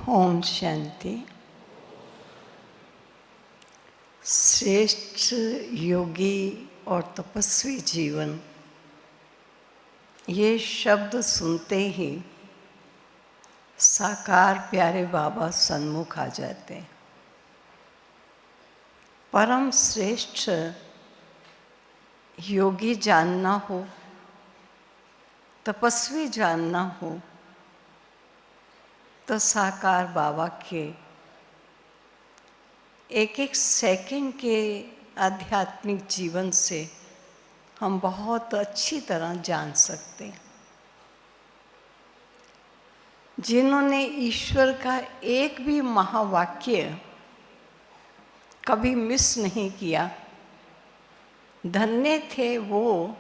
ओम शांति। श्रेष्ठ योगी और तपस्वी जीवन, ये शब्द सुनते ही साकार प्यारे बाबा सन्मुख आ जाते हैं। परम श्रेष्ठ योगी जानना हो, तपस्वी जानना हो, तो साकार बाबा के एक एक सेकंड के आध्यात्मिक जीवन से हम बहुत अच्छी तरह जान सकते हैं। जिन्होंने ईश्वर का एक भी महावाक्य कभी मिस नहीं किया, धन्य थे वो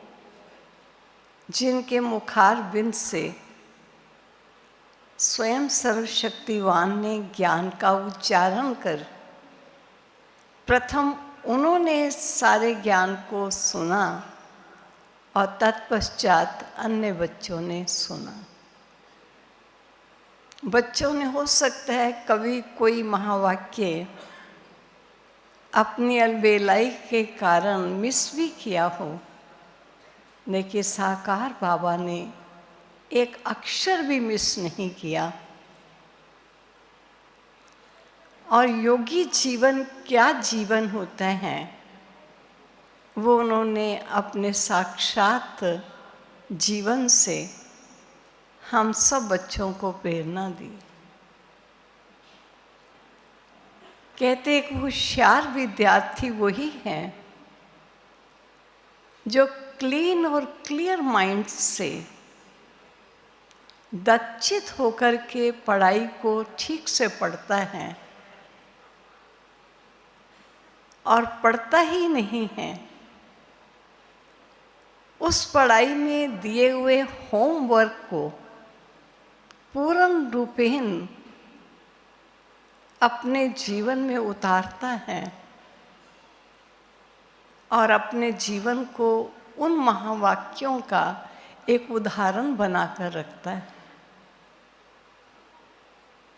जिनके मुखारबिंद से स्वयं सर्वशक्तिवान ने ज्ञान का उच्चारण कर प्रथम उन्होंने सारे ज्ञान को सुना और तत्पश्चात अन्य बच्चों ने सुना। बच्चों ने हो सकता है कभी कोई महावाक्य अपनी अलबेलाई के कारण मिस भी किया हो, लेकिन साकार बाबा ने एक अक्षर भी मिस नहीं किया। और योगी जीवन क्या जीवन होता है, वो उन्होंने अपने साक्षात जीवन से हम सब बच्चों को प्रेरणा दी। कहते एक होशियार विद्यार्थी वही है जो क्लीन और क्लियर माइंड से दक्षित होकर के पढ़ाई को ठीक से पढ़ता है और पढ़ता ही नहीं है, उस पढ़ाई में दिए हुए होमवर्क को पूर्ण रूपेण अपने जीवन में उतारता है और अपने जीवन को उन महावाक्यों का एक उदाहरण बनाकर रखता है,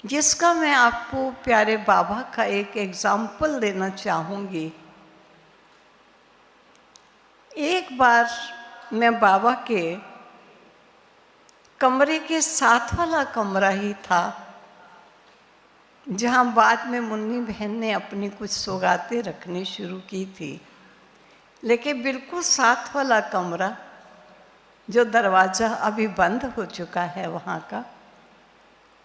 जिसका मैं आपको प्यारे बाबा का एक एग्जाम्पल देना चाहूँगी। एक बार मैं बाबा के कमरे के साथ वाला कमरा ही था, जहाँ बाद में मुन्नी बहन ने अपनी कुछ सौगातें रखनी शुरू की थी, लेकिन बिल्कुल साथ वाला कमरा जो दरवाज़ा अभी बंद हो चुका है वहाँ का,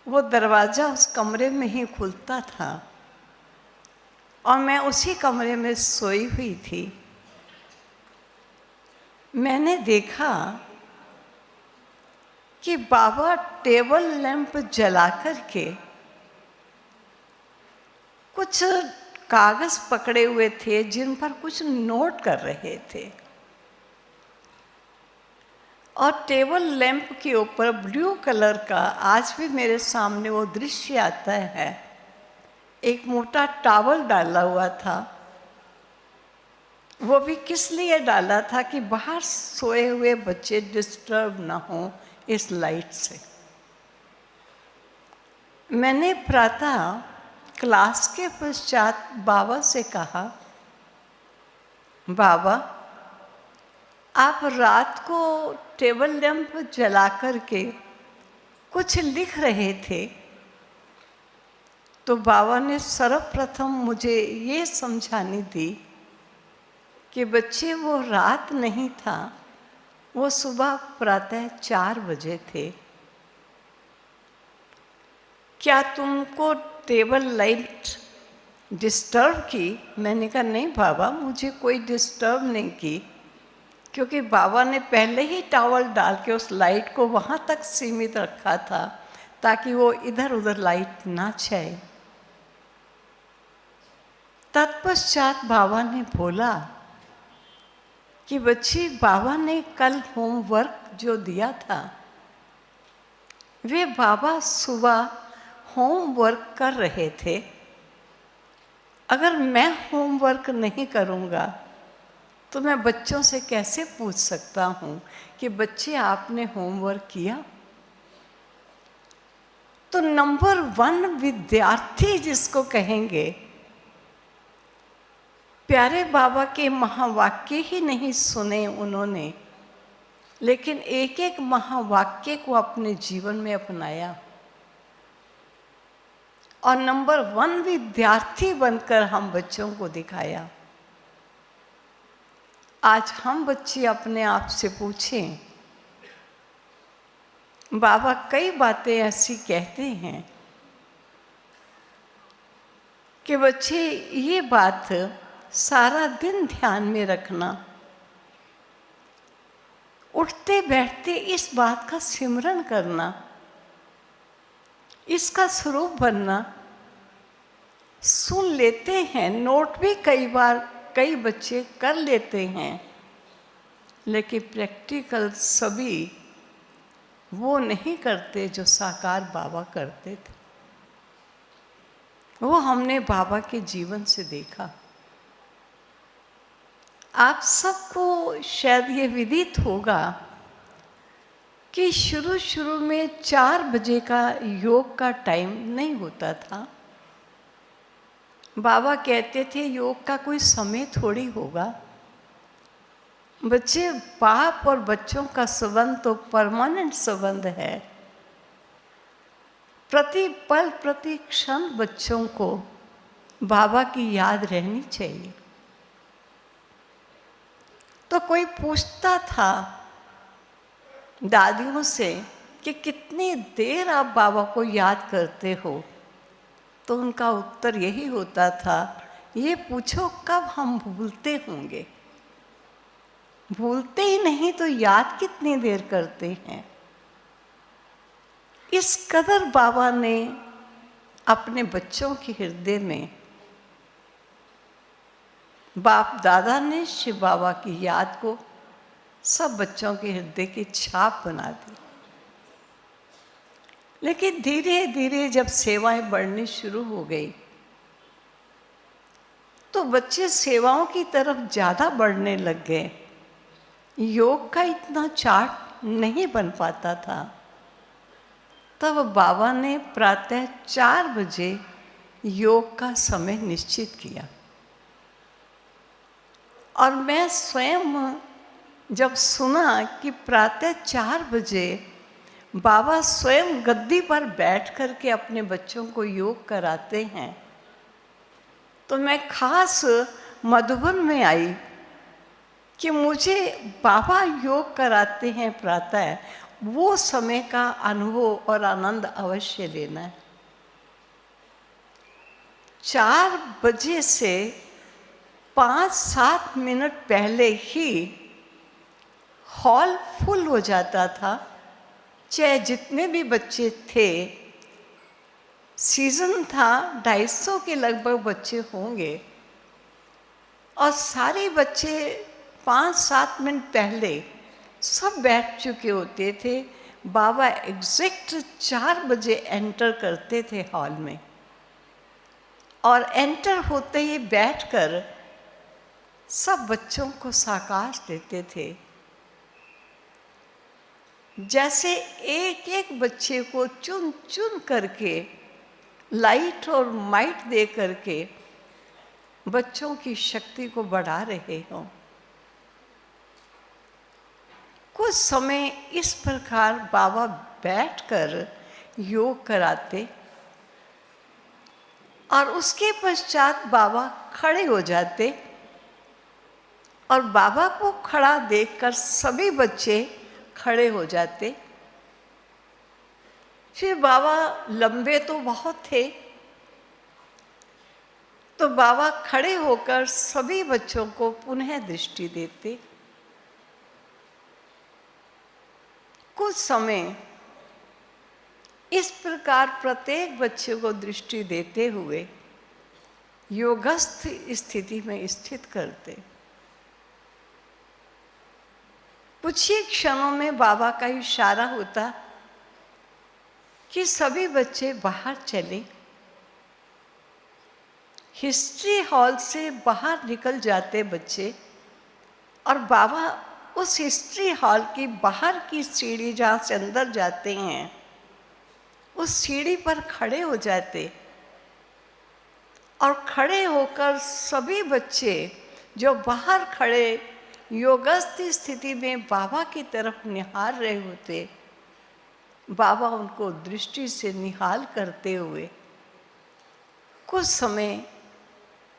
वो दरवाज़ा उस कमरे में ही खुलता था और मैं उसी कमरे में सोई हुई थी। मैंने देखा कि बाबा टेबल लैंप जला कर के कुछ कागज़ पकड़े हुए थे जिन पर कुछ नोट कर रहे थे, और टेबल लैंप के ऊपर ब्लू कलर का, आज भी मेरे सामने वो दृश्य आता है, एक मोटा टॉवल डाला हुआ था। वो भी किस लिए डाला था कि बाहर सोए हुए बच्चे डिस्टर्ब ना हो इस लाइट से। मैंने प्रातः क्लास के पश्चात बाबा से कहा, बाबा आप रात को टेबल लैंप जला कर के कुछ लिख रहे थे, तो बाबा ने सर्वप्रथम मुझे ये समझानी दी कि बच्चे वो रात नहीं था, वो सुबह प्रातः 4 बजे थे। क्या तुमको टेबल लाइट डिस्टर्ब की? मैंने कहा नहीं बाबा, मुझे कोई डिस्टर्ब नहीं की, क्योंकि बाबा ने पहले ही टॉवल डाल के उस लाइट को वहाँ तक सीमित रखा था ताकि वो इधर उधर लाइट ना जाए। तत्पश्चात बाबा ने बोला कि बच्ची, बाबा ने कल होमवर्क जो दिया था, वे बाबा सुबह होमवर्क कर रहे थे। अगर मैं होमवर्क नहीं करूँगा तो मैं बच्चों से कैसे पूछ सकता हूँ कि बच्चे आपने होमवर्क किया? तो नंबर 1 विद्यार्थी जिसको कहेंगे, प्यारे बाबा के महावाक्य ही नहीं सुने उन्होंने, लेकिन एक एक महावाक्य को अपने जीवन में अपनाया और नंबर 1 विद्यार्थी बनकर हम बच्चों को दिखाया। आज हम बच्चे अपने आप से पूछें, बाबा कई बातें ऐसी कहते हैं कि बच्चे ये बात सारा दिन ध्यान में रखना, उठते बैठते इस बात का सिमरन करना, इसका स्वरूप बनना। सुन लेते हैं, नोट भी कई बार कई बच्चे कर लेते हैं, लेकिन प्रैक्टिकल सभी वो नहीं करते जो साकार बाबा करते थे। वो हमने बाबा के जीवन से देखा। आप सबको शायद ये विदित होगा कि शुरू शुरू में 4 बजे का योग का टाइम नहीं होता था। बाबा कहते थे योग का कोई समय थोड़ी होगा। बच्चे, बाप और बच्चों का संबंध तो परमानेंट संबंध है। प्रति पल प्रति क्षण बच्चों को बाबा की याद रहनी चाहिए। तो कोई पूछता था दादियों से कि कितनी देर आप बाबा को याद करते हो, तो उनका उत्तर यही होता था, ये पूछो कब हम भूलते होंगे। भूलते ही नहीं तो याद कितनी देर करते हैं। इस कदर बाबा ने अपने बच्चों के हृदय में, बाप दादा ने शिव बाबा की याद को सब बच्चों के हृदय की छाप बना दी। लेकिन धीरे धीरे जब सेवाएं बढ़नी शुरू हो गई तो बच्चे सेवाओं की तरफ ज़्यादा बढ़ने लग गए। योग का इतना चार्ट नहीं बन पाता था। तब बाबा ने प्रातः 4 बजे योग का समय निश्चित किया और मैं स्वयं जब सुना कि प्रातः 4 बजे बाबा स्वयं गद्दी पर बैठ कर के अपने बच्चों को योग कराते हैं, तो मैं खास मधुबन में आई कि मुझे बाबा योग कराते हैं प्रातः, वो समय का अनुभव और आनंद अवश्य लेना है। 4 बजे से 5-7 मिनट पहले ही हॉल फुल हो जाता था। चाहे जितने भी बच्चे थे, सीज़न था, 250 के लगभग बच्चे होंगे और सारे बच्चे 5-7 मिनट पहले सब बैठ चुके होते थे। बाबा एग्जैक्ट 4 बजे एंटर करते थे हॉल में और एंटर होते ही बैठकर सब बच्चों को साकाश देते थे। जैसे एक एक बच्चे को चुन चुन करके लाइट और माइट दे करके बच्चों की शक्ति को बढ़ा रहे हों। कुछ समय इस प्रकार बाबा बैठकर योग कराते और उसके पश्चात बाबा खड़े हो जाते और बाबा को खड़ा देखकर सभी बच्चे खड़े हो जाते। फिर बाबा लंबे तो बहुत थे, तो बाबा खड़े होकर सभी बच्चों को पुनः दृष्टि देते। कुछ समय इस प्रकार प्रत्येक बच्चे को दृष्टि देते हुए योगस्थ स्थिति में स्थित करते। कुछ ही क्षणों में बाबा का इशारा होता कि सभी बच्चे बाहर चले। हिस्ट्री हॉल से बाहर निकल जाते बच्चे और बाबा उस हिस्ट्री हॉल की बाहर की सीढ़ी जहाँ से अंदर जाते हैं उस सीढ़ी पर खड़े हो जाते और खड़े होकर सभी बच्चे जो बाहर खड़े योगस्थ स्थिति में बाबा की तरफ निहार रहे होते, बाबा उनको दृष्टि से निहाल करते हुए कुछ समय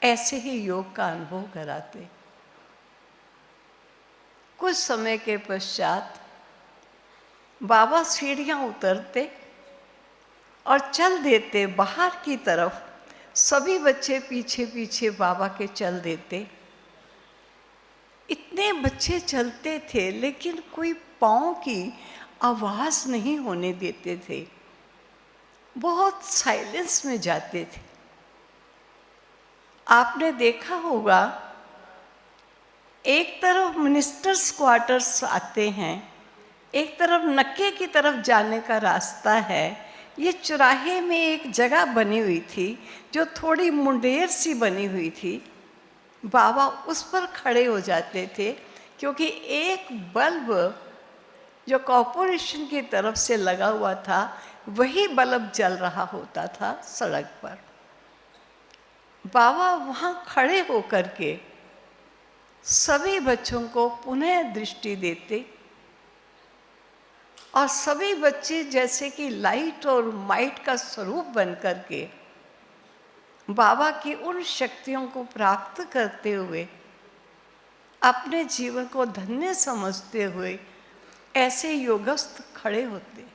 ऐसे ही योग का अनुभव कराते। कुछ समय के पश्चात बाबा सीढ़ियाँ उतरते और चल देते बाहर की तरफ। सभी बच्चे पीछे पीछे बाबा के चल देते। इतने बच्चे चलते थे लेकिन कोई पाँव की आवाज़ नहीं होने देते थे, बहुत साइलेंस में जाते थे। आपने देखा होगा एक तरफ मिनिस्टर्स क्वार्टर्स आते हैं, एक तरफ नक्के की तरफ जाने का रास्ता है। ये चौराहे में एक जगह बनी हुई थी जो थोड़ी मुंडेर सी बनी हुई थी। बाबा उस पर खड़े हो जाते थे क्योंकि एक बल्ब जो कॉरपोरेशन की तरफ से लगा हुआ था वही बल्ब जल रहा होता था सड़क पर। बाबा वहाँ खड़े होकर के सभी बच्चों को पुनः दृष्टि देते और सभी बच्चे जैसे कि लाइट और माइट का स्वरूप बन कर के बाबा की उन शक्तियों को प्राप्त करते हुए अपने जीवन को धन्य समझते हुए ऐसे योगस्थ खड़े होते।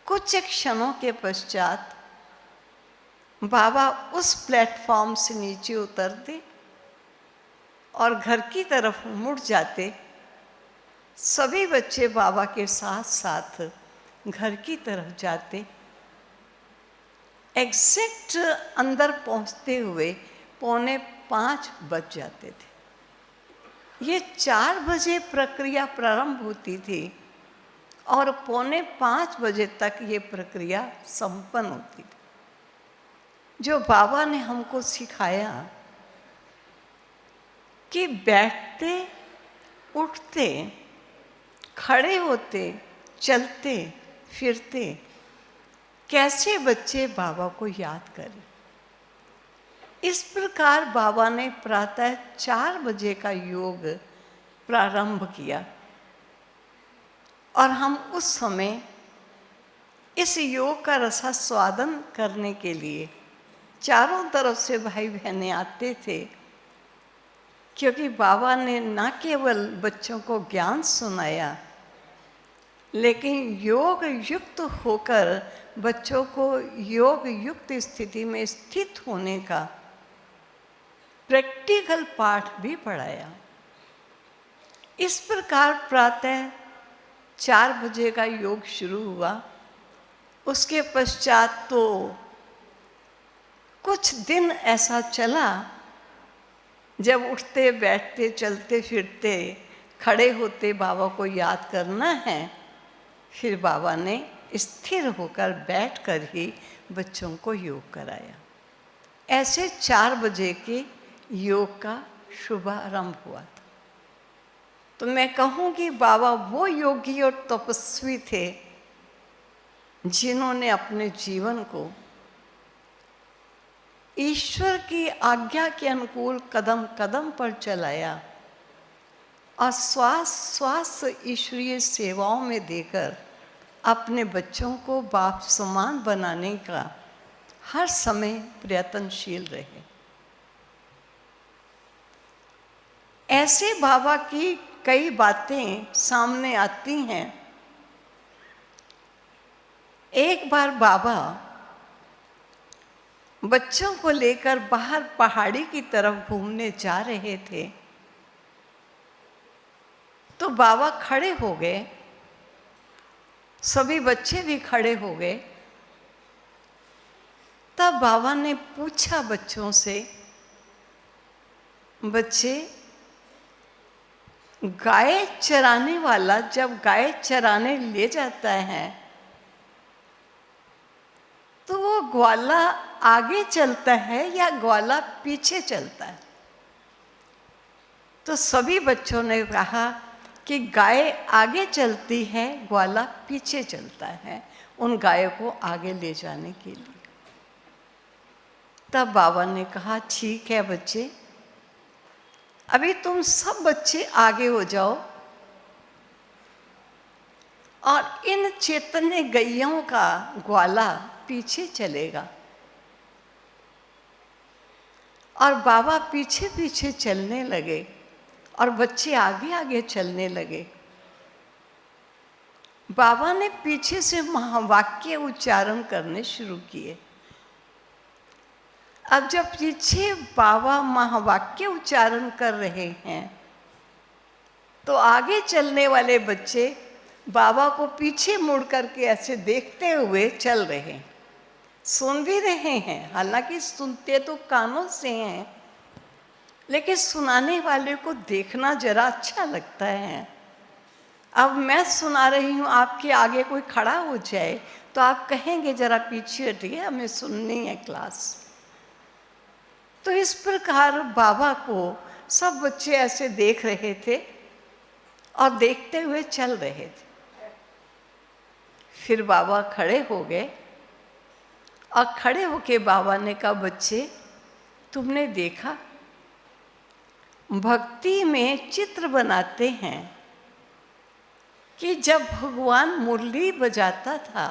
कुछ क्षणों के पश्चात बाबा उस प्लेटफॉर्म से नीचे उतरते और घर की तरफ मुड़ जाते। सभी बच्चे बाबा के साथ साथ घर की तरफ जाते। एग्जैक्ट अंदर पहुंचते हुए 4:45 बज जाते थे। ये 4 बजे प्रक्रिया प्रारंभ होती थी और 4:45 बजे तक ये प्रक्रिया संपन्न होती थी। जो बाबा ने हमको सिखाया कि बैठते, उठते, खड़े होते, चलते फिरते कैसे बच्चे बाबा को याद करें। इस प्रकार बाबा ने प्रातः 4 बजे का योग प्रारंभ किया और हम उस समय इस योग का रसास्वादन करने के लिए चारों तरफ से भाई बहनें आते थे, क्योंकि बाबा ने न केवल बच्चों को ज्ञान सुनाया लेकिन योग युक्त होकर बच्चों को योग युक्त स्थिति में स्थित होने का प्रैक्टिकल पाठ भी पढ़ाया। इस प्रकार प्रातः 4 बजे का योग शुरू हुआ। उसके पश्चात तो कुछ दिन ऐसा चला जब उठते, बैठते, चलते फिरते, खड़े होते बाबा को याद करना है। फिर बाबा ने स्थिर होकर बैठकर ही बच्चों को योग कराया। ऐसे 4 बजे के योग का शुभारंभ हुआ था। तो मैं कहूँगी बाबा वो योगी और तपस्वी थे जिन्होंने अपने जीवन को ईश्वर की आज्ञा के अनुकूल कदम कदम पर चलाया और श्वास श्वास ईश्वरीय सेवाओं में देकर अपने बच्चों को बाप समान बनाने का हर समय प्रयत्नशील रहे। ऐसे बाबा की कई बातें सामने आती हैं। एक बार बाबा बच्चों को लेकर बाहर पहाड़ी की तरफ घूमने जा रहे थे, तो बाबा खड़े हो गए, सभी बच्चे भी खड़े हो गए। तब बाबा ने पूछा बच्चों से, बच्चे, गाय चराने वाला जब गाय चराने ले जाता है तो वो ग्वाला आगे चलता है या ग्वाला पीछे चलता है? तो सभी बच्चों ने कहा कि गाय आगे चलती है, ग्वाला पीछे चलता है उन गायों को आगे ले जाने के लिए। तब बाबा ने कहा, ठीक है बच्चे, अभी तुम सब बच्चे आगे हो जाओ और इन चैतन्य गैयों का ग्वाला पीछे चलेगा। और बाबा पीछे पीछे चलने लगे और बच्चे आगे आगे चलने लगे। बाबा ने पीछे से महावाक्य उच्चारण करने शुरू किए। अब जब पीछे बाबा महावाक्य उच्चारण कर रहे हैं तो आगे चलने वाले बच्चे बाबा को पीछे मुड़ करके ऐसे देखते हुए चल रहे हैं, सुन भी रहे हैं। हालांकि सुनते तो कानों से हैं, लेकिन सुनाने वाले को देखना जरा अच्छा लगता है। अब मैं सुना रही हूँ, आपके आगे कोई खड़ा हो जाए तो आप कहेंगे जरा पीछे हटिए, हमें सुननी है क्लास। तो इस प्रकार बाबा को सब बच्चे ऐसे देख रहे थे और देखते हुए चल रहे थे। फिर बाबा खड़े हो गए और खड़े होके बाबा ने कहा, बच्चे तुमने देखा, भक्ति में चित्र बनाते हैं कि जब भगवान मुरली बजाता था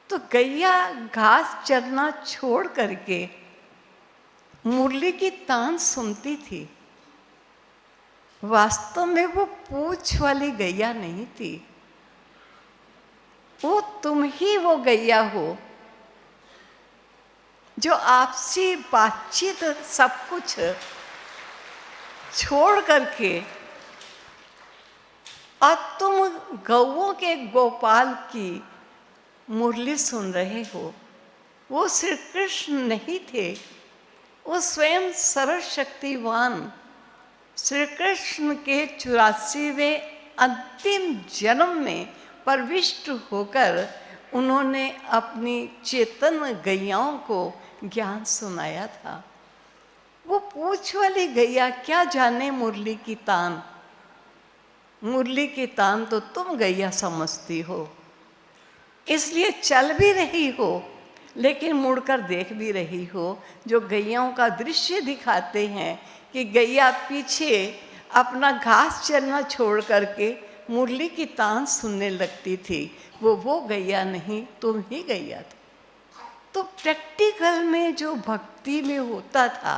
तो गैया घास चरना छोड़ करके मुरली की तान सुनती थी। वास्तव में वो पूंछ वाली गैया नहीं थी, वो तुम ही वो गैया हो जो आपसी बातचीत सब कुछ छोड़ करके और तुम गौओं के गोपाल की मुरली सुन रहे हो। वो श्री कृष्ण नहीं थे, वो स्वयं सर्वशक्तिवान श्री कृष्ण के 84वें अंतिम जन्म में प्रविष्ट होकर उन्होंने अपनी चेतन गैयाओं को ज्ञान सुनाया था। वो पूंछ वाली गैया क्या जाने मुरली की तान। मुरली की तान तो तुम गैया समझती हो, इसलिए चल भी रही हो लेकिन मुड़कर देख भी रही हो। जो गैयाओं का दृश्य दिखाते हैं कि गैया पीछे अपना घास चरना छोड़ करके मुरली की तान सुनने लगती थी, वो गैया नहीं, तुम ही गैया थे। तो प्रैक्टिकल में जो भक्ति में होता था,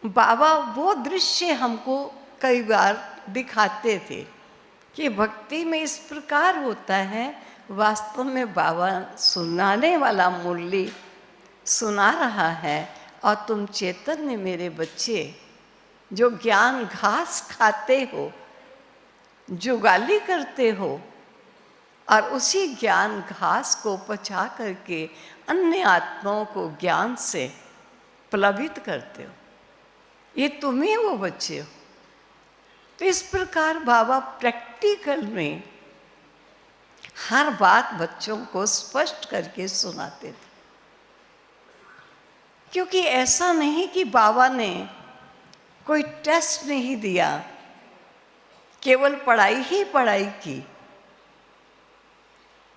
बाबा वो दृश्य हमको कई बार दिखाते थे कि भक्ति में इस प्रकार होता है। वास्तव में बाबा सुनाने वाला मुरली सुना रहा है और तुम चैतन्य मेरे बच्चे जो ज्ञान घास खाते हो, जुगाली करते हो और उसी ज्ञान घास को पचा करके अन्य आत्माओं को ज्ञान से प्लवित करते हो, ये तुम ही वो बच्चे हो। तो इस प्रकार बाबा प्रैक्टिकल में हर बात बच्चों को स्पष्ट करके सुनाते थे। क्योंकि ऐसा नहीं कि बाबा ने कोई टेस्ट नहीं दिया, केवल पढ़ाई ही पढ़ाई की।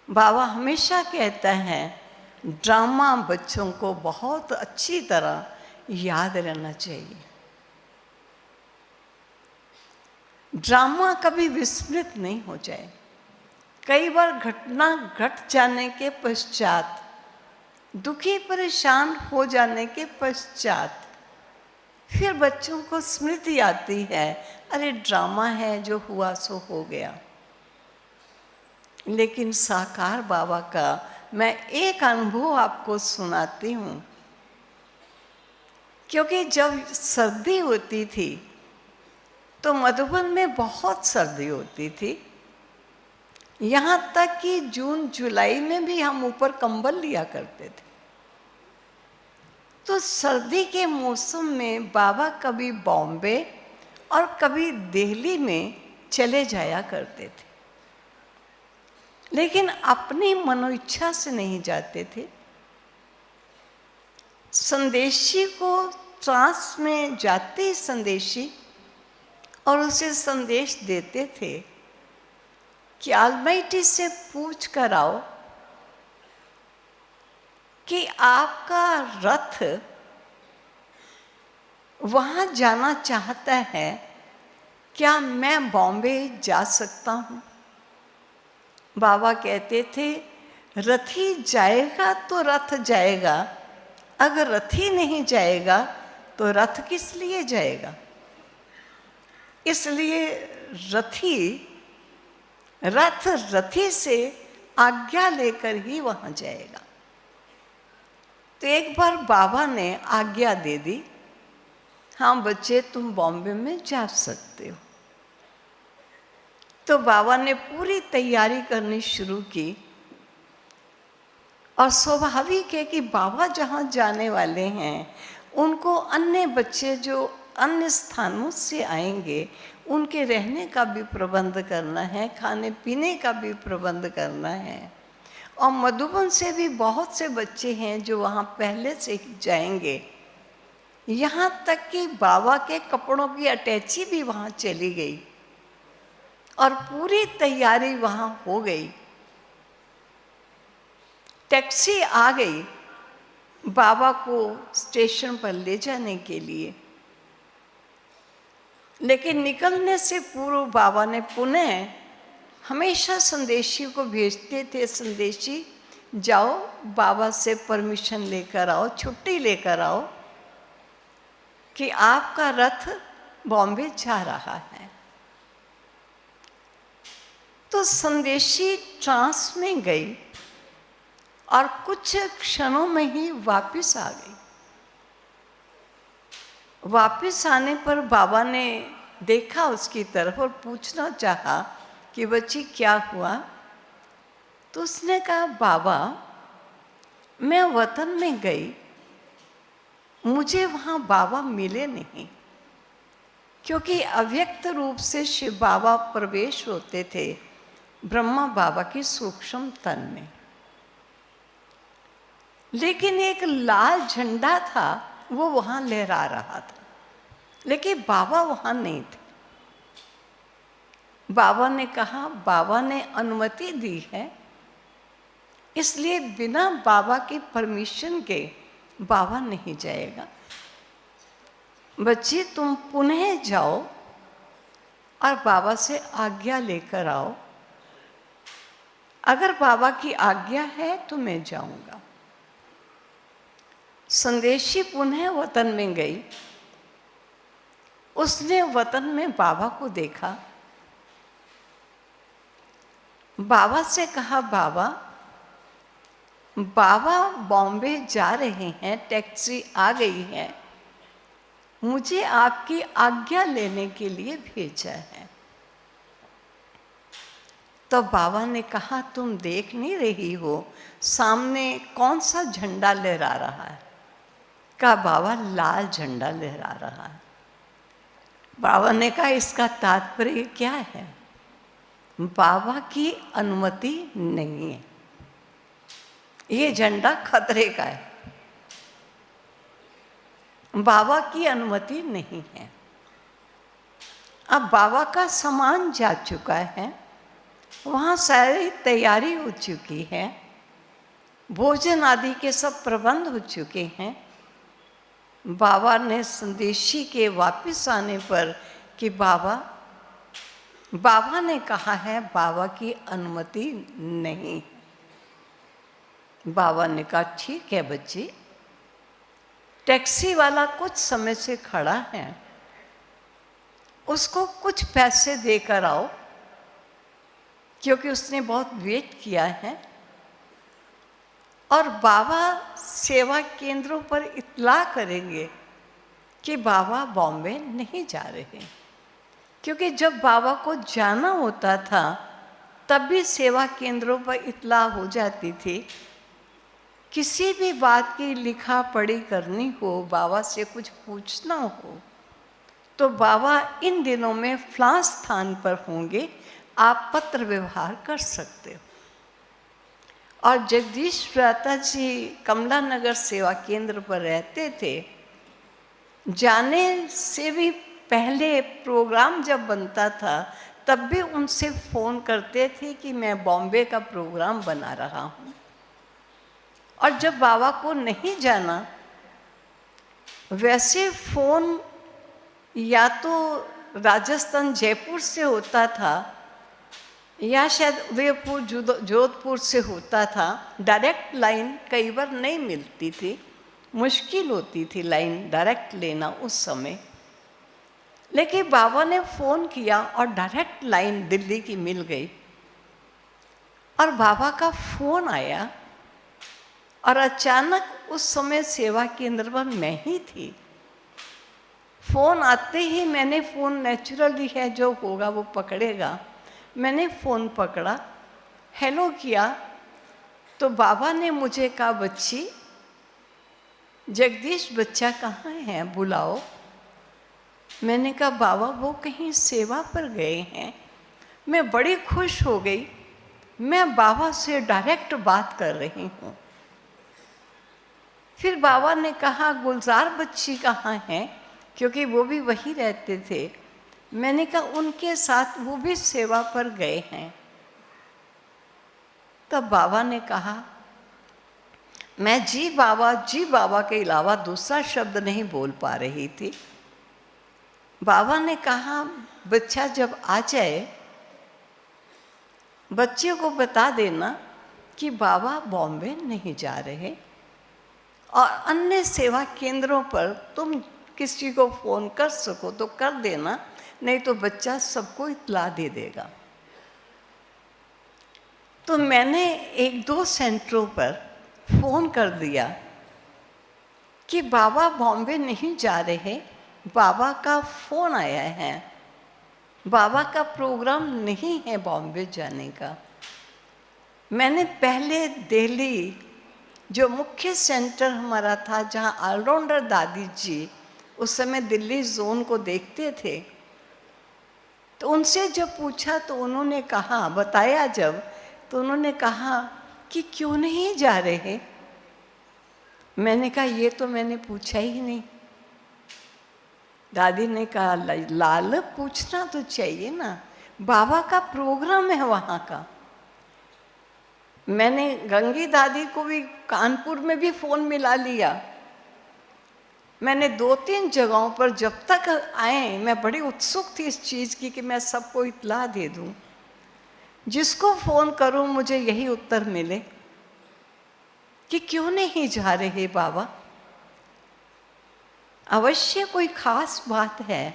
बाबा हमेशा कहता है ड्रामा बच्चों को बहुत अच्छी तरह याद रहना चाहिए। ड्रामा कभी विस्मृत नहीं हो जाए। कई बार घटना घट जाने के पश्चात, दुखी परेशान हो जाने के पश्चात फिर बच्चों को स्मृति आती है, अरे ड्रामा है, जो हुआ सो हो गया। लेकिन साकार बाबा का मैं एक अनुभव आपको सुनाती हूँ। क्योंकि जब सर्दी होती थी तो मधुबन में बहुत सर्दी होती थी, यहाँ तक कि जून जुलाई में भी हम ऊपर कंबल लिया करते थे। तो सर्दी के मौसम में बाबा कभी बॉम्बे और कभी दिल्ली में चले जाया करते थे, लेकिन अपनी मनोइच्छा से नहीं जाते थे। संदेशी को ट्रांस में जाते ही संदेशी और उसे संदेश देते थे कि ऑलमाइटी से पूछ कर आओ कि आपका रथ वहाँ जाना चाहता है, क्या मैं बॉम्बे जा सकता हूँ? बाबा कहते थे रथी जाएगा तो रथ जाएगा, अगर रथी नहीं जाएगा तो रथ किस लिए जाएगा? इसलिए रथी से आज्ञा लेकर ही वहाँ जाएगा। तो एक बार बाबा ने आज्ञा दे दी, हाँ बच्चे तुम बॉम्बे में जा सकते हो। तो बाबा ने पूरी तैयारी करनी शुरू की और स्वाभाविक है कि बाबा जहाँ जाने वाले हैं उनको अन्य बच्चे जो अन्य स्थानों से आएंगे उनके रहने का भी प्रबंध करना है, खाने पीने का भी प्रबंध करना है। और मधुबन से भी बहुत से बच्चे हैं जो वहाँ पहले से ही जाएंगे। यहाँ तक कि बाबा के कपड़ों की अटैची भी वहाँ चली गई और पूरी तैयारी वहाँ हो गई। टैक्सी आ गई बाबा को स्टेशन पर ले जाने के लिए, लेकिन निकलने से पूर्व बाबा ने पुनः हमेशा संदेशी को भेजते थे, संदेशी जाओ बाबा से परमिशन लेकर आओ, छुट्टी लेकर आओ कि आपका रथ बॉम्बे जा रहा है। तो संदेशी ट्रांस में गई और कुछ क्षणों में ही वापस आ गई। वापस आने पर बाबा ने देखा उसकी तरफ और पूछना चाहा कि बच्ची क्या हुआ? तो उसने कहा बाबा मैं वतन में गई, मुझे वहाँ बाबा मिले नहीं, क्योंकि अव्यक्त रूप से शिव बाबा प्रवेश होते थे ब्रह्मा बाबा की सूक्ष्म तन में। लेकिन एक लाल झंडा था वो वहाँ लहरा रहा था, लेकिन बाबा वहाँ नहीं थे। बाबा ने कहा बाबा ने अनुमति दी है, इसलिए बिना बाबा की परमिशन के बाबा नहीं जाएगा। बच्ची तुम पुनः जाओ और बाबा से आज्ञा लेकर आओ, अगर बाबा की आज्ञा है तो मैं जाऊंगा। संदेशी पुनः वतन में गई। उसने वतन में बाबा को देखा, बाबा से कहा बाबा बाबा बॉम्बे जा रहे हैं, टैक्सी आ गई है, मुझे आपकी आज्ञा लेने के लिए भेजा है। तो बाबा ने कहा तुम देख नहीं रही हो सामने कौन सा झंडा लहरा रहा है? कहा बाबा लाल झंडा लहरा रहा है। बाबा ने कहा इसका तात्पर्य क्या है? बाबा की अनुमति नहीं है, ये झंडा खतरे का है, बाबा की अनुमति नहीं है। अब बाबा का सामान जा चुका है, वहाँ सारी तैयारी हो चुकी है, भोजन आदि के सब प्रबंध हो चुके हैं। बाबा ने संदेशी के वापस आने पर कि बाबा ने कहा है बाबा की अनुमति नहीं। बाबा ने कहा ठीक है बच्ची, टैक्सी वाला कुछ समय से खड़ा है, उसको कुछ पैसे देकर आओ, क्योंकि उसने बहुत वेट किया है। और बाबा सेवा केंद्रों पर इत्तला करेंगे कि बाबा बॉम्बे नहीं जा रहे, क्योंकि जब बाबा को जाना होता था तब भी सेवा केंद्रों पर इत्तला हो जाती थी। किसी भी बात की लिखा पढ़ी करनी हो, बाबा से कुछ पूछना हो, तो बाबा इन दिनों में फलां स्थान पर होंगे, आप पत्र व्यवहार कर सकते हो। और जगदीश भ्राता जी कमला नगर सेवा केंद्र पर रहते थे, जाने से भी पहले प्रोग्राम जब बनता था तब भी उनसे फ़ोन करते थे कि मैं बॉम्बे का प्रोग्राम बना रहा हूँ। और जब बाबा को नहीं जाना, वैसे फ़ोन या तो राजस्थान जयपुर से होता था या शायद उदयपुर जोधपुर से होता था। डायरेक्ट लाइन कई बार नहीं मिलती थी, मुश्किल होती थी लाइन डायरेक्ट लेना उस समय। लेकिन बाबा ने फ़ोन किया और डायरेक्ट लाइन दिल्ली की मिल गई। और बाबा का फ़ोन आया और अचानक उस समय सेवा केंद्र पर मैं ही थी। फ़ोन आते ही मैंने फ़ोन, नेचुरली है जो होगा वो पकड़ेगा, मैंने फ़ोन पकड़ा, हेलो किया तो बाबा ने मुझे कहा, बच्ची जगदीश बच्चा कहाँ है, बुलाओ। मैंने कहा बाबा वो कहीं सेवा पर गए हैं। मैं बड़ी खुश हो गई, मैं बाबा से डायरेक्ट बात कर रही हूँ। फिर बाबा ने कहा गुलजार बच्ची कहाँ हैं, क्योंकि वो भी वही रहते थे। मैंने कहा उनके साथ वो भी सेवा पर गए हैं। तब बाबा ने कहा, मैं जी बाबा के अलावा दूसरा शब्द नहीं बोल पा रही थी। बाबा ने कहा बच्चा जब आ जाए बच्चे को बता देना कि बाबा बॉम्बे नहीं जा रहे, और अन्य सेवा केंद्रों पर तुम किसी को फ़ोन कर सको तो कर देना, नहीं तो बच्चा सबको इत्तला दे देगा। तो मैंने 1-2 सेंटरों पर फ़ोन कर दिया कि बाबा बॉम्बे नहीं जा रहे, बाबा का फ़ोन आया है, बाबा का प्रोग्राम नहीं है बॉम्बे जाने का। मैंने पहले दिल्ली जो मुख्य सेंटर हमारा था, जहाँ ऑलराउंडर दादी जी उस समय दिल्ली जोन को देखते थे, तो उनसे जब पूछा तो उन्होंने कहा, बताया जब, तो उन्होंने कहा कि क्यों नहीं जा रहे। मैंने कहा ये तो मैंने पूछा ही नहीं। दादी ने कहा लाल पूछना तो चाहिए ना, बाबा का प्रोग्राम है वहाँ का। मैंने गंगी दादी को भी कानपुर में भी फ़ोन मिला लिया। मैंने 2-3 जगहों पर जब तक आए, मैं बड़ी उत्सुक थी इस चीज़ की कि मैं सबको इत्तला दे दूँ। जिसको फ़ोन करूँ मुझे यही उत्तर मिले कि क्यों नहीं जा रहे बाबा, अवश्य कोई ख़ास बात है।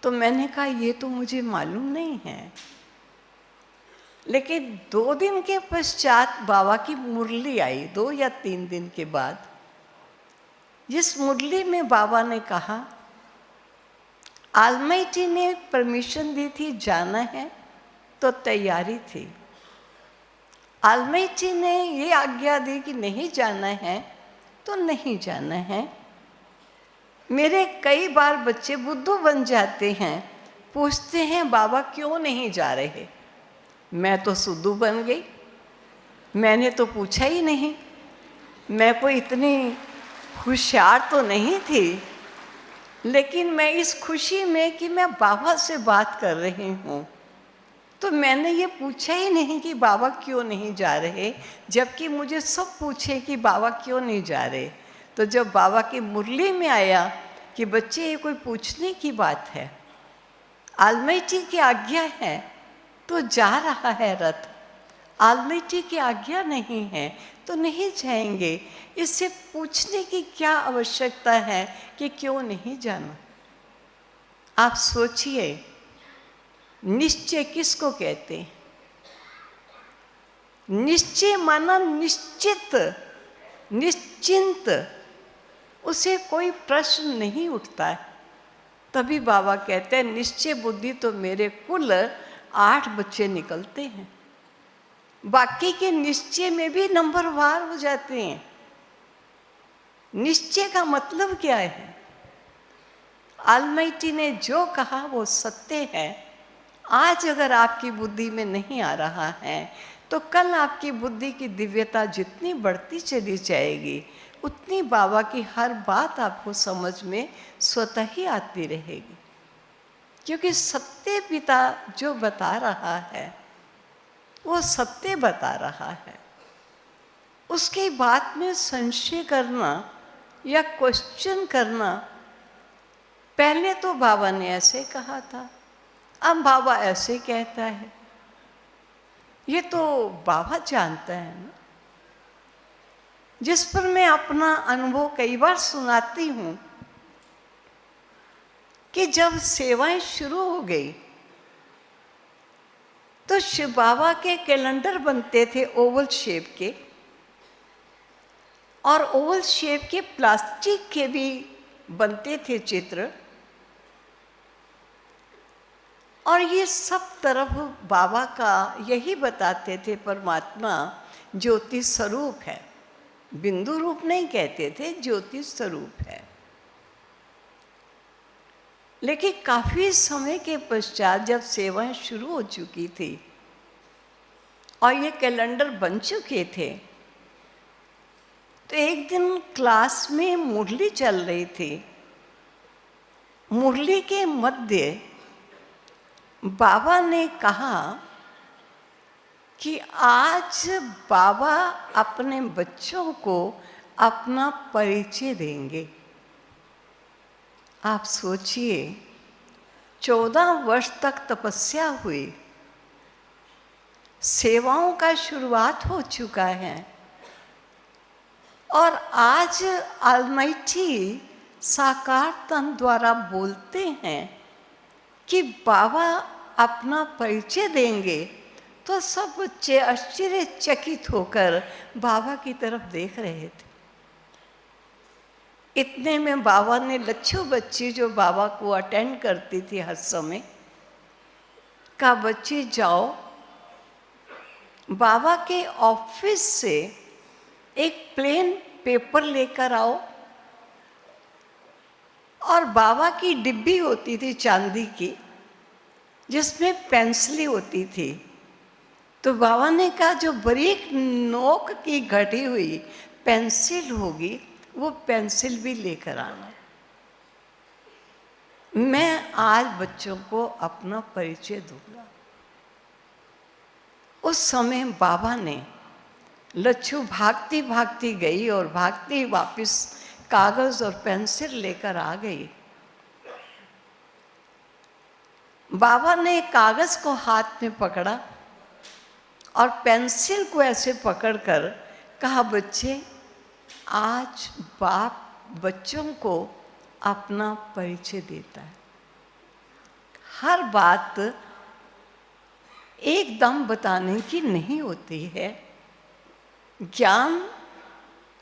तो मैंने कहा ये तो मुझे मालूम नहीं है। लेकिन 2 दिन के पश्चात बाबा की मुरली आई, 2 या 3 दिन के बाद, जिस मुरली में बाबा ने कहा, ऑलमाइटी ने परमिशन दी थी जाना है तो तैयारी थी, ऑलमाइटी ने ये आज्ञा दी कि नहीं जाना है तो नहीं जाना है। मेरे कई बार बच्चे बुद्धू बन जाते हैं, पूछते हैं बाबा क्यों नहीं जा रहे। मैं तो सुद्धू बन गई, मैंने तो पूछा ही नहीं। मैं कोई इतनी होशियार तो नहीं थी, लेकिन मैं इस खुशी में कि मैं बाबा से बात कर रही हूँ, तो मैंने ये पूछा ही नहीं कि बाबा क्यों नहीं जा रहे, जबकि मुझे सब पूछे कि बाबा क्यों नहीं जा रहे। तो जब बाबा की मुरली में आया कि बच्चे ये कोई पूछने की बात है, ऑलमाइटी की आज्ञा है तो जा रहा है रथ, ऑलमाइटी की आज्ञा नहीं है तो नहीं जाएंगे। इससे पूछने की क्या आवश्यकता है कि क्यों नहीं जाना। आप सोचिए, निश्चय किसको कहते हैं? निश्चय माना निश्चित, निश्चिंत, उसे कोई प्रश्न नहीं उठता है। तभी बाबा कहते हैं निश्चय बुद्धि तो मेरे कुल 8 बच्चे निकलते हैं, बाकी के निश्चय में भी नंबरवार हो जाते हैं। निश्चय का मतलब क्या है? ऑलमाइटी ने जो कहा वो सत्य है। आज अगर आपकी बुद्धि में नहीं आ रहा है तो कल आपकी बुद्धि की दिव्यता जितनी बढ़ती चली जाएगी उतनी बाबा की हर बात आपको समझ में स्वतः ही आती रहेगी, क्योंकि सत्य पिता जो बता रहा है वो सत्य बता रहा है। उसकी बात में संशय करना या क्वेश्चन करना, पहले तो बाबा ने ऐसे कहा था, अब बाबा ऐसे कहता है, ये तो बाबा जानता है ना। जिस पर मैं अपना अनुभव कई बार सुनाती हूँ कि जब सेवाएं शुरू हो गई तो शिव बाबा के कैलेंडर बनते थे ओवल शेप के, और ओवल शेप के प्लास्टिक के भी बनते थे चित्र, और ये सब तरफ बाबा का यही बताते थे, परमात्मा ज्योति स्वरूप है, बिंदु रूप नहीं कहते थे, ज्योति स्वरूप है। लेकिन काफी समय के पश्चात जब सेवाएं शुरू हो चुकी थी और ये कैलेंडर बन चुके थे, तो एक दिन क्लास में मुरली चल रही थी। मुरली के मध्य बाबा ने कहा कि आज बाबा अपने बच्चों को अपना परिचय देंगे। आप सोचिए, 14 वर्ष तक तपस्या हुई, सेवाओं का शुरुआत हो चुका है, और आज ऑलमाइटी साकार तन द्वारा बोलते हैं कि बाबा अपना परिचय देंगे, तो सब बच्चे आश्चर्यचकित होकर बाबा की तरफ देख रहे थे। इतने में बाबा ने लच्छू बच्ची जो बाबा को अटेंड करती थी हर समय, कहा बच्ची जाओ बाबा के ऑफिस से एक प्लेन पेपर लेकर आओ, और बाबा की डिब्बी होती थी चांदी की जिसमें पेंसिली होती थी। तो बाबा ने कहा जो बारीक नोक की घटी हुई पेंसिल होगी वो पेंसिल भी लेकर आना। मैं आज बच्चों को अपना परिचय दूंगा। उस समय बाबा ने, लच्छू भागती भागती गई और भागती वापस कागज और पेंसिल लेकर आ गई। बाबा ने कागज को हाथ में पकड़ा और पेंसिल को ऐसे पकड़कर कहा बच्चे, आज बाप बच्चों को अपना परिचय देता है। हर बात एकदम बताने की नहीं होती है, ज्ञान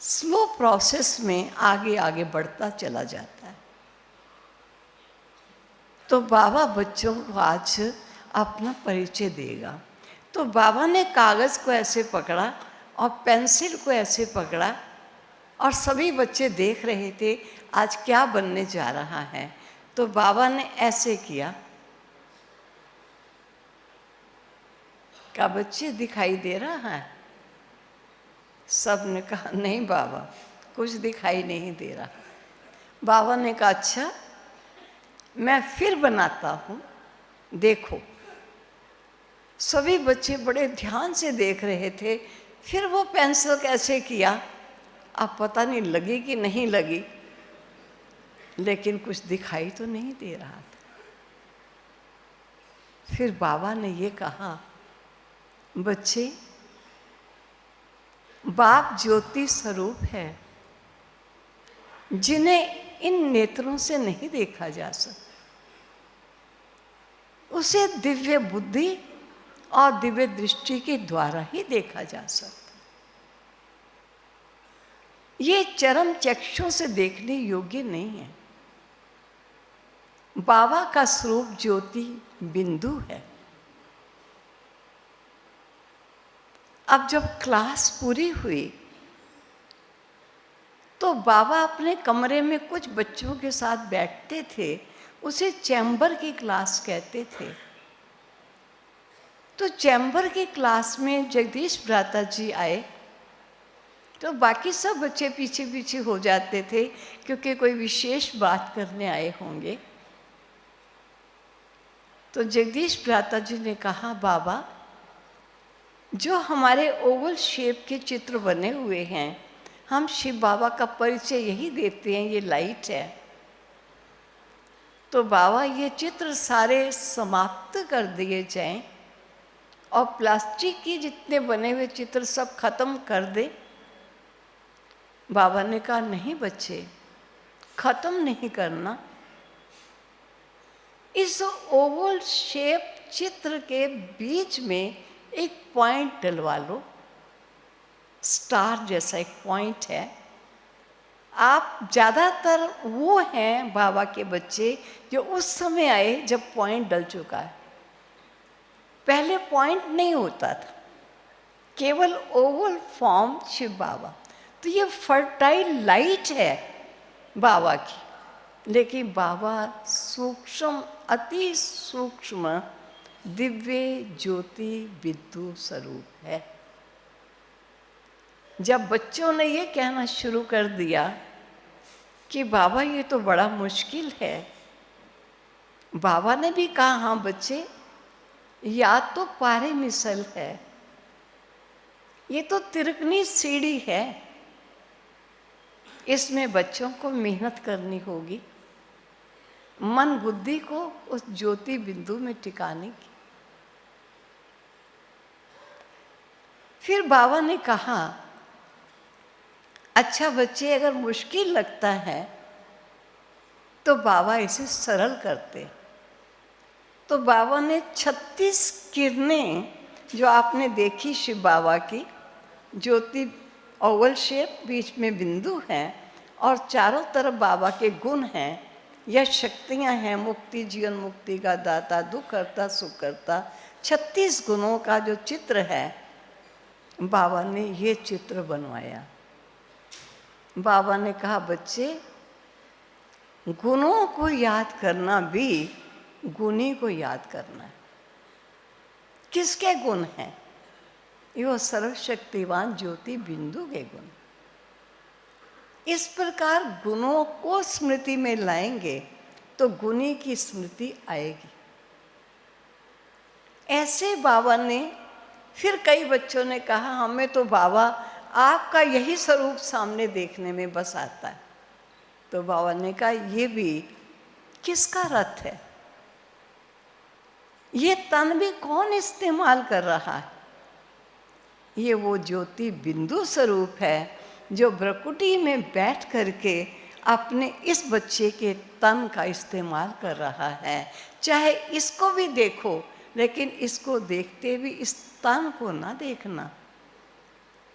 स्लो प्रोसेस में आगे आगे बढ़ता चला जाता है। तो बाबा बच्चों को आज अपना परिचय देगा। तो बाबा ने कागज़ को ऐसे पकड़ा और पेंसिल को ऐसे पकड़ा, और सभी बच्चे देख रहे थे आज क्या बनने जा रहा है। तो बाबा ने ऐसे किया, क्या बच्चे दिखाई दे रहा है? सब ने कहा नहीं बाबा, कुछ दिखाई नहीं दे रहा। बाबा ने कहा अच्छा, मैं फिर बनाता हूँ, देखो। सभी बच्चे बड़े ध्यान से देख रहे थे। फिर वो पेंसिल कैसे किया, अब पता नहीं लगी कि नहीं लगी, लेकिन कुछ दिखाई तो नहीं दे रहा था। फिर बाबा ने ये कहा, बच्चे, बाप ज्योति स्वरूप है जिन्हें इन नेत्रों से नहीं देखा जा सकता, उसे दिव्य बुद्धि और दिव्य दृष्टि के द्वारा ही देखा जा सकता। ये चरम चक्षुओं से देखने योग्य नहीं है। बाबा का स्वरूप ज्योति बिंदु है। अब जब क्लास पूरी हुई तो बाबा अपने कमरे में कुछ बच्चों के साथ बैठते थे, उसे चैम्बर की क्लास कहते थे। तो चैम्बर की क्लास में जगदीश भ्राता जी आए, तो बाकी सब बच्चे पीछे पीछे हो जाते थे क्योंकि कोई विशेष बात करने आए होंगे। तो जगदीश भ्राता जी ने कहा, बाबा जो हमारे ओवल शेप के चित्र बने हुए हैं, हम शिव बाबा का परिचय यही देते हैं, ये लाइट है। तो बाबा ये चित्र सारे समाप्त कर दिए जाएं और प्लास्टिक की जितने बने हुए चित्र सब खत्म कर दे। बाबा ने कहा, नहीं बच्चे, खत्म नहीं करना। इस ओवल शेप चित्र के बीच में एक पॉइंट डलवा लो, स्टार जैसा एक पॉइंट है। आप ज़्यादातर वो हैं बाबा के बच्चे जो उस समय आए जब पॉइंट डल चुका है। पहले पॉइंट नहीं होता था, केवल ओवल फॉर्म शिव बाबा। तो ये फर्टाइल लाइट है बाबा की, लेकिन बाबा सूक्ष्म, अति सूक्ष्म दिव्य ज्योति विद्युत स्वरूप है। जब बच्चों ने ये कहना शुरू कर दिया कि बाबा ये तो बड़ा मुश्किल है, बाबा ने भी कहा, हाँ बच्चे, या तो पारे मिसल है, ये तो तिरकनी सीढ़ी है, इसमें बच्चों को मेहनत करनी होगी, मन बुद्धि को उस ज्योति बिंदु में टिकाने की। फिर बाबा ने कहा, अच्छा बच्चे, अगर मुश्किल लगता है तो बाबा इसे सरल करते। तो बाबा ने 36 किरणें जो आपने देखी शिव बाबा की, ज्योति ओवल शेप, बीच में बिंदु है और चारों तरफ बाबा के गुण हैं या शक्तियां हैं, मुक्ति, जीवन मुक्ति का दाता, दुख करता, सुख करता, 36 गुणों का जो चित्र है, बाबा ने ये चित्र बनवाया। बाबा ने कहा, बच्चे, गुणों को याद करना भी गुणी को याद करना है। किसके गुण हैं? ये वो सर्वशक्तिवान ज्योति बिंदु के गुण। इस प्रकार गुणों को स्मृति में लाएंगे तो गुणी की स्मृति आएगी। ऐसे बाबा ने, फिर कई बच्चों ने कहा, हमें तो बाबा आपका यही स्वरूप सामने देखने में बस आता है। तो बाबा ने कहा, ये भी किसका रथ है? ये तन भी कौन इस्तेमाल कर रहा है? ये वो ज्योति बिंदु स्वरूप है जो भ्रकुटी में बैठ करके अपने इस बच्चे के तन का इस्तेमाल कर रहा है। चाहे इसको भी देखो, लेकिन इसको देखते भी इस तन को ना देखना।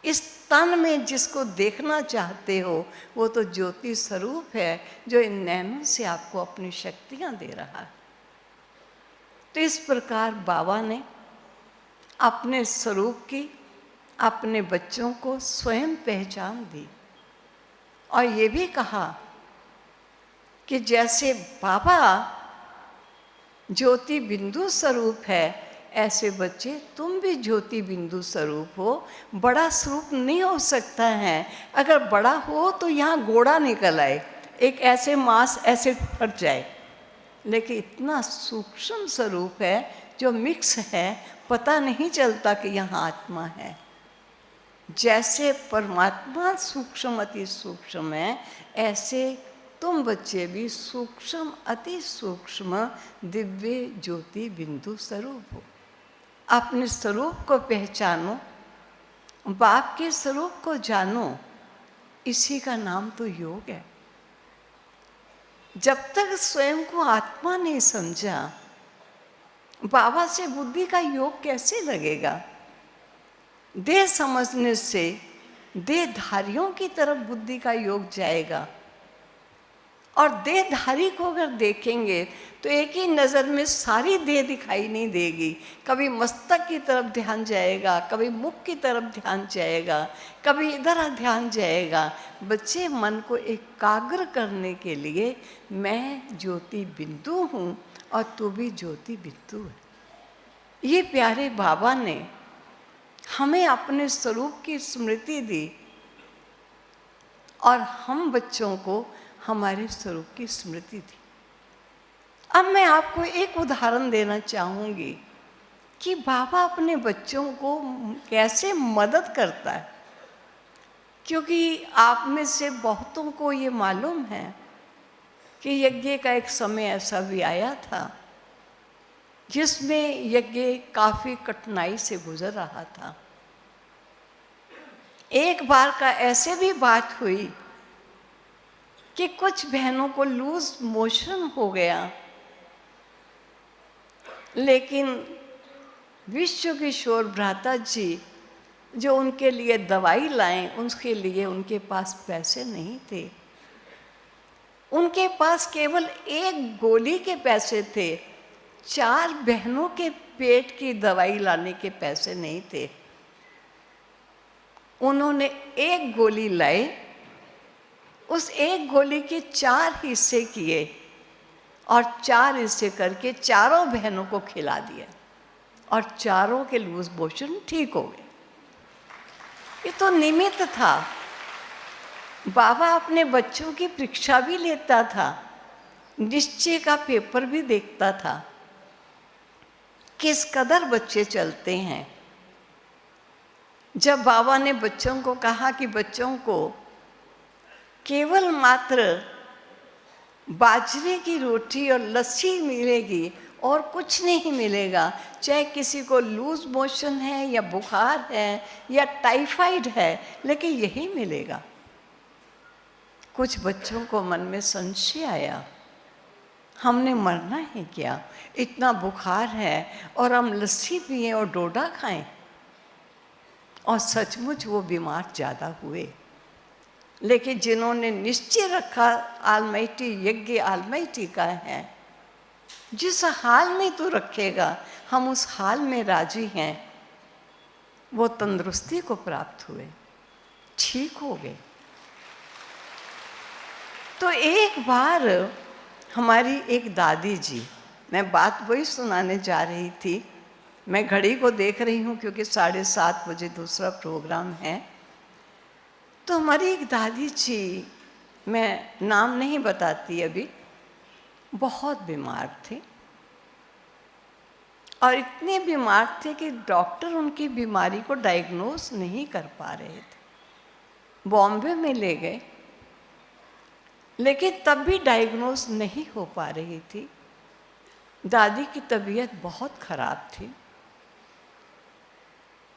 इस तन में जिसको देखना चाहते हो वो तो ज्योति स्वरूप है जो इन नैनों से आपको अपनी शक्तियाँ दे रहा है। तो इस प्रकार बाबा ने अपने स्वरूप की अपने बच्चों को स्वयं पहचान दी और ये भी कहा कि जैसे बाबा ज्योति बिंदु स्वरूप है, ऐसे बच्चे तुम भी ज्योति बिंदु स्वरूप हो। बड़ा स्वरूप नहीं हो सकता है, अगर बड़ा हो तो यहाँ घोड़ा निकल आए, एक ऐसे मांस ऐसे फट जाए, लेकिन इतना सूक्ष्म स्वरूप है जो मिक्स है, पता नहीं चलता कि यहाँ आत्मा है। जैसे परमात्मा सूक्ष्म अति सूक्ष्म है, ऐसे तुम बच्चे भी सूक्ष्म अति सूक्ष्म दिव्य ज्योति बिंदु स्वरूप हो। अपने स्वरूप को पहचानो, बाप के स्वरूप को जानो, इसी का नाम तो योग है। जब तक स्वयं को आत्मा नहीं समझा, बाबा से बुद्धि का योग कैसे लगेगा? देह समझने से देहधारियों की तरफ बुद्धि का योग जाएगा और देहधारी को अगर देखेंगे तो एक ही नज़र में सारी देह दिखाई नहीं देगी। कभी मस्तक की तरफ ध्यान जाएगा, कभी मुख की तरफ ध्यान जाएगा, कभी इधर ध्यान जाएगा। बच्चे, मन को एकाग्र करने के लिए मैं ज्योति बिंदु हूँ और तू भी ज्योति बिंदु है। ये प्यारे बाबा ने हमें अपने स्वरूप की स्मृति दी और हम बच्चों को हमारे स्वरूप की स्मृति थी। अब मैं आपको एक उदाहरण देना चाहूँगी कि बाबा अपने बच्चों को कैसे मदद करता है, क्योंकि आप में से बहुतों को ये मालूम है कि यज्ञ का एक समय ऐसा भी आया था जिसमें यज्ञ काफ़ी कठिनाई से गुजर रहा था। एक बार का ऐसे भी बात हुई कि कुछ बहनों को लूज मोशन हो गया, लेकिन विश्व किशोर भ्राता जी जो उनके लिए दवाई लाएं, उसके लिए उनके पास पैसे नहीं थे। उनके पास केवल एक गोली के पैसे थे, 4 बहनों के पेट की दवाई लाने के पैसे नहीं थे। उन्होंने एक गोली लाई, उस एक गोली के 4 हिस्से किए और 4 हिस्से करके चारों बहनों को खिला दिया और चारों के लूज मोशन ठीक हो गए। ये तो निमित्त था। बाबा अपने बच्चों की परीक्षा भी लेता था, निश्चय का पेपर भी देखता था, किस कदर बच्चे चलते हैं। जब बाबा ने बच्चों को कहा कि बच्चों को केवल मात्र बाजरे की रोटी और लस्सी मिलेगी और कुछ नहीं मिलेगा, चाहे किसी को लूज मोशन है या बुखार है या टाइफाइड है, लेकिन यही मिलेगा। कुछ बच्चों को मन में संशय आया, हमने मरना है क्या? इतना बुखार है और हम लस्सी पिएं और डोडा खाएं? और सचमुच वो बीमार ज़्यादा हुए। लेकिन जिन्होंने निश्चय रखा आलमाइटी यज्ञ आलमाइटी का है, जिस हाल में तू रखेगा हम उस हाल में राजी हैं, वो तंदुरुस्ती को प्राप्त हुए, ठीक हो गए। तो एक बार हमारी एक दादी जी, मैं बात वही सुनाने जा रही थी, मैं घड़ी को देख रही हूँ क्योंकि 7:30 बजे दूसरा प्रोग्राम है। तो हमारी एक दादी जी, मैं नाम नहीं बताती अभी, बहुत बीमार थे और इतने बीमार थे कि डॉक्टर उनकी बीमारी को डायग्नोस नहीं कर पा रहे थे। बॉम्बे में ले गए, लेकिन तब भी डायग्नोस नहीं हो पा रही थी। दादी की तबीयत बहुत खराब थी।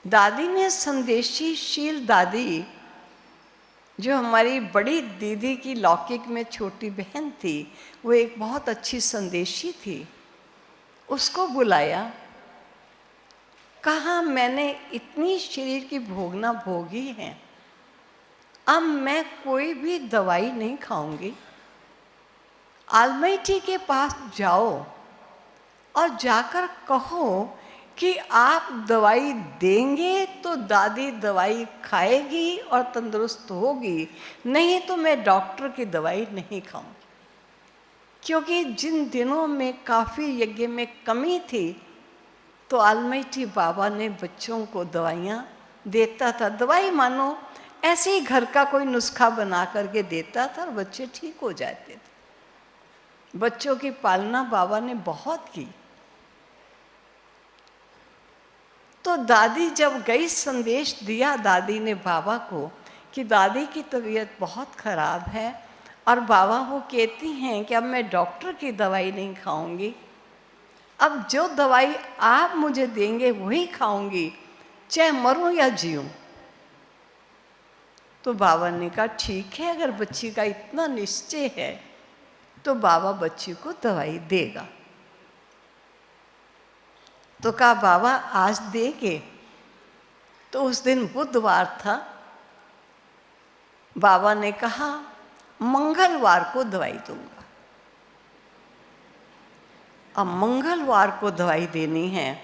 दादी ने संदेशीशील दादी, जो हमारी बड़ी दीदी की लौकिक में छोटी बहन थी, वो एक बहुत अच्छी संदेशी थी, उसको बुलाया। कहा मैंने इतनी शरीर की भोगना भोगी है, अब मैं कोई भी दवाई नहीं खाऊंगी। आलमाइटी के पास जाओ और जाकर कहो कि आप दवाई देंगे तो दादी दवाई खाएगी और तंदुरुस्त होगी, नहीं तो मैं डॉक्टर की दवाई नहीं खाऊंगी। क्योंकि जिन दिनों में काफ़ी यज्ञ में कमी थी, तो आलमाइटी बाबा ने बच्चों को दवाइयाँ देता था। दवाई मानो ऐसे ही घर का कोई नुस्खा बना करके देता था और बच्चे ठीक हो जाते थे। बच्चों की पालना बाबा ने बहुत की। तो दादी जब गई, संदेश दिया दादी ने बाबा को कि दादी की तबीयत बहुत ख़राब है और बाबा वो कहती हैं कि अब मैं डॉक्टर की दवाई नहीं खाऊंगी, अब जो दवाई आप मुझे देंगे वही खाऊंगी, चाहे मरूं या जीऊं। तो बाबा ने कहा ठीक है, अगर बच्ची का इतना निश्चय है तो बाबा बच्ची को दवाई देगा। तो कहा बाबा आज देंगे। तो उस दिन बुधवार था। बाबा ने कहा मंगलवार को दवाई दूंगा। अब मंगलवार को दवाई देनी है,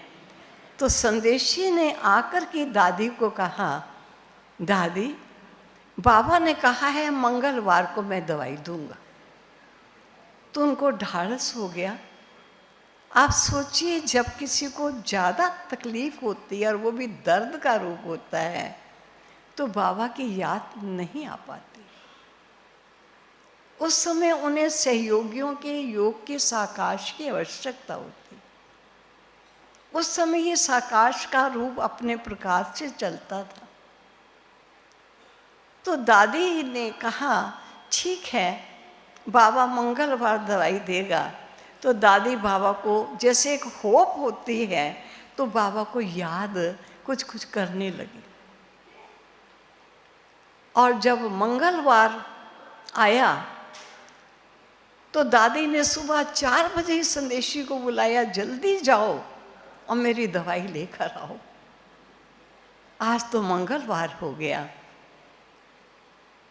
तो संदेशी ने आकर के दादी को कहा दादी बाबा ने कहा है मंगलवार को मैं दवाई दूंगा। तो उनको ढाढ़स हो गया। आप सोचिए, जब किसी को ज़्यादा तकलीफ होती है और वो भी दर्द का रूप होता है, तो बाबा की याद नहीं आ पाती। उस समय उन्हें सहयोगियों के योग के साकाश की आवश्यकता होती। उस समय ये साकाश का रूप अपने प्रकार से चलता था। तो दादी ने कहा ठीक है, बाबा मंगलवार दवाई देगा। तो दादी बाबा को जैसे एक होप होती है, तो बाबा को याद कुछ कुछ करने लगी। और जब मंगलवार आया तो दादी ने सुबह 4 बजे ही संदेशी को बुलाया, जल्दी जाओ और मेरी दवाई लेकर आओ। आज तो मंगलवार हो गया।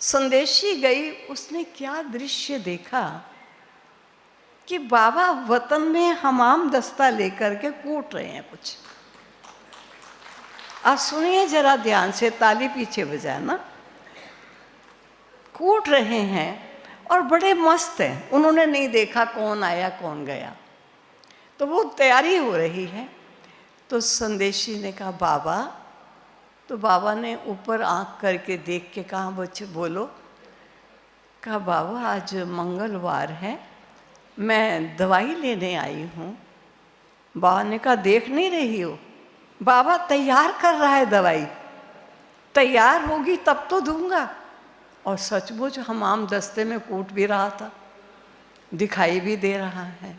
संदेशी गई, उसने क्या दृश्य देखा कि बाबा वतन में हमाम दस्ता लेकर के कूट रहे हैं कुछ। आप सुनिए जरा ध्यान से, ताली पीछे बजाए ना। कूट रहे हैं और बड़े मस्त हैं। उन्होंने नहीं देखा कौन आया कौन गया, तो वो तैयारी हो रही है। तो संदेशी ने कहा बाबा, तो बाबा ने ऊपर आंख करके देख के कहा बच्चे बोलो। कहा बाबा आज मंगलवार है, मैं दवाई लेने आई हूँ। बाबा ने कहा देख नहीं रही हो, बाबा तैयार कर रहा है दवाई, तैयार होगी तब तो दूंगा। और सचमुच हमाम दस्ते में कूट भी रहा था, दिखाई भी दे रहा है।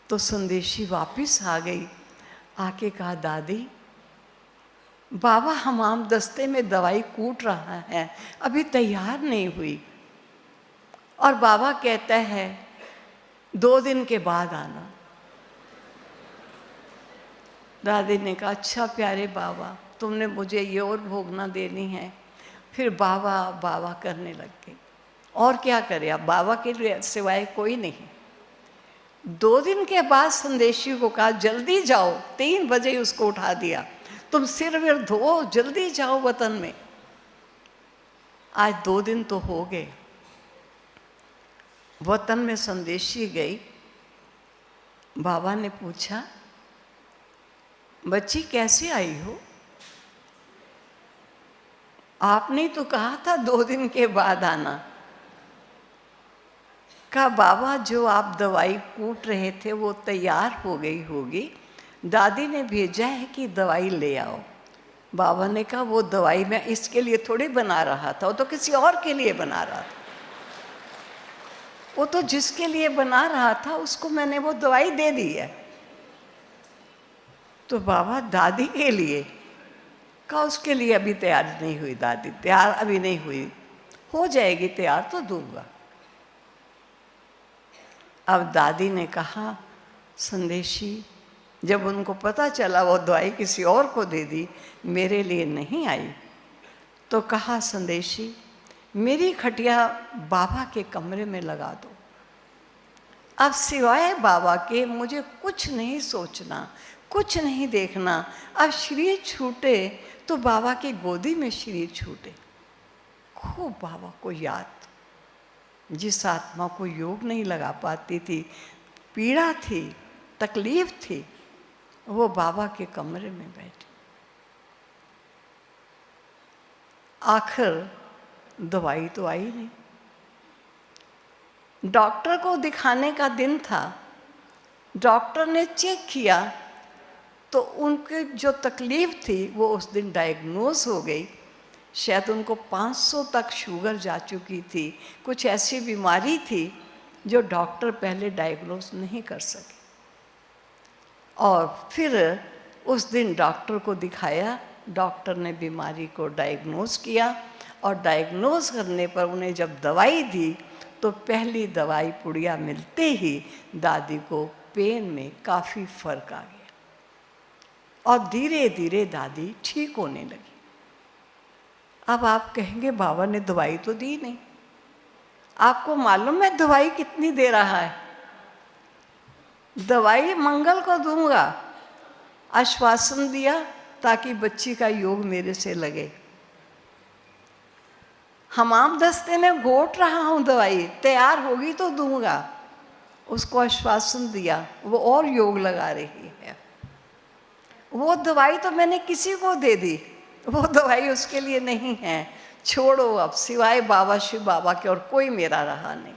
तो संदेशी वापिस आ गई, आके कहा दादी बाबा हमाम दस्ते में दवाई कूट रहा है, अभी तैयार नहीं हुई, और बाबा कहता है 2 दिन के बाद आना। दादी ने कहा अच्छा प्यारे बाबा, तुमने मुझे ये और भोगना देनी है। फिर बाबा बाबा करने लग गए। और क्या करे, अब बाबा के लिए सिवाय कोई नहीं। 2 दिन के बाद संदेशी को कहा जल्दी जाओ, 3 बजे उसको उठा दिया, तुम सिर विर धो जल्दी जाओ वतन में। आज 2 दिन तो हो गए। वतन में संदेशी गई। बाबा ने पूछा बच्ची कैसे आई हो? आपने तो कहा था 2 दिन के बाद आना। कहा बाबा जो आप दवाई कूट रहे थे वो तैयार हो गई होगी, दादी ने भेजा है कि दवाई ले आओ। बाबा ने कहा वो दवाई मैं इसके लिए थोड़ी बना रहा था, वो तो किसी और के लिए बना रहा था। वो तो जिसके लिए बना रहा था उसको मैंने वो दवाई दे दी है। तो बाबा दादी के लिए? कहा उसके लिए अभी तैयार नहीं हुई दादी, तैयार अभी नहीं हुई, हो जाएगी तैयार तो दूंगा। अब दादी ने कहा संदेशी, जब उनको पता चला वो दवाई किसी और को दे दी, मेरे लिए नहीं आई, तो कहा संदेशी मेरी खटिया बाबा के कमरे में लगा दो। अब सिवाय बाबा के मुझे कुछ नहीं सोचना, कुछ नहीं देखना। अब शरीर छूटे तो बाबा की गोदी में शरीर छूटे। खूब बाबा को याद। जिस आत्मा को योग नहीं लगा पाती थी, पीड़ा थी, तकलीफ थी, वो बाबा के कमरे में बैठी। आखिर दवाई तो आई नहीं। डॉक्टर को दिखाने का दिन था। डॉक्टर ने चेक किया तो उनकी जो तकलीफ थी वो उस दिन डायग्नोज हो गई। शायद उनको 500 तक शुगर जा चुकी थी। कुछ ऐसी बीमारी थी जो डॉक्टर पहले डायग्नोज नहीं कर सके। और फिर उस दिन डॉक्टर को दिखाया, डॉक्टर ने बीमारी को डायग्नोज किया, और डायग्नोज करने पर उन्हें जब दवाई दी तो पहली दवाई पुड़िया मिलते ही दादी को पेन में काफ़ी फर्क आ गया, और धीरे धीरे दादी ठीक होने लगी। अब आप कहेंगे बाबा ने दवाई तो दी नहीं। आपको मालूम है दवाई कितनी दे रहा है? दवाई मंगल को दूंगा, आश्वासन दिया ताकि बच्ची का योग मेरे से लगे। हमाम दस्ते में घोट रहा हूँ दवाई, तैयार होगी तो दूंगा, उसको आश्वासन दिया। वो और योग लगा रही है। वो दवाई तो मैंने किसी को दे दी, वो दवाई उसके लिए नहीं है। छोड़ो अब, सिवाय बाबा शिव बाबा के और कोई मेरा रहा नहीं।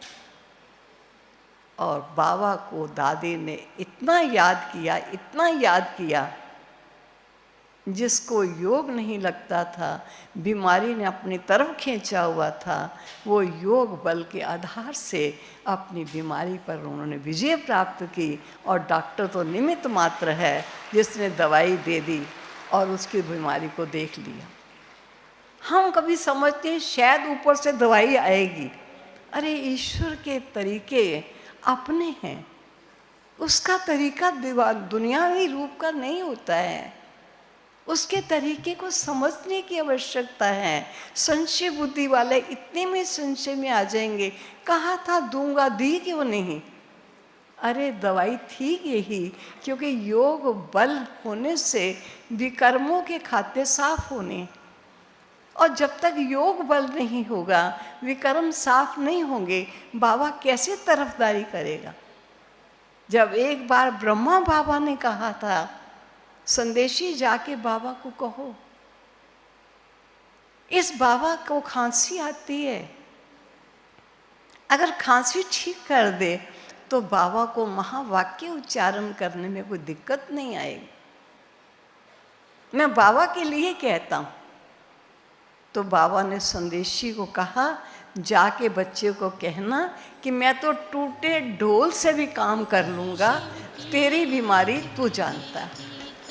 और बाबा को दादी ने इतना याद किया, इतना याद किया, जिसको योग नहीं लगता था, बीमारी ने अपनी तरफ खींचा हुआ था, वो योग बल के आधार से अपनी बीमारी पर उन्होंने विजय प्राप्त की। और डॉक्टर तो निमित्त मात्र है, जिसने दवाई दे दी और उसकी बीमारी को देख लिया। हम कभी समझते हैं शायद ऊपर से दवाई आएगी। अरे ईश्वर के तरीके अपने हैं, उसका तरीका दुनियावी रूप का नहीं होता है। उसके तरीके को समझने की आवश्यकता है। संशय बुद्धि वाले इतने में संशय में आ जाएंगे, कहा था दूंगा, दी क्यों नहीं? अरे दवाई थी यही, क्योंकि योग बल होने से विकर्मों के खाते साफ होने, और जब तक योग बल नहीं होगा, विकर्म साफ नहीं होंगे, बाबा कैसे तरफदारी करेगा? जब एक बार ब्रह्मा बाबा ने कहा था, संदेशी जाके बाबा को कहो इस बाबा को खांसी आती है, अगर खांसी ठीक कर दे तो बाबा को महावाक्य उच्चारण करने में कोई दिक्कत नहीं आएगी। मैं बाबा के लिए कहता हूँ। तो बाबा ने संदेशी को कहा, जाके बच्चे को कहना कि मैं तो टूटे ढोल से भी काम कर लूँगा, तेरी बीमारी तू जानता है।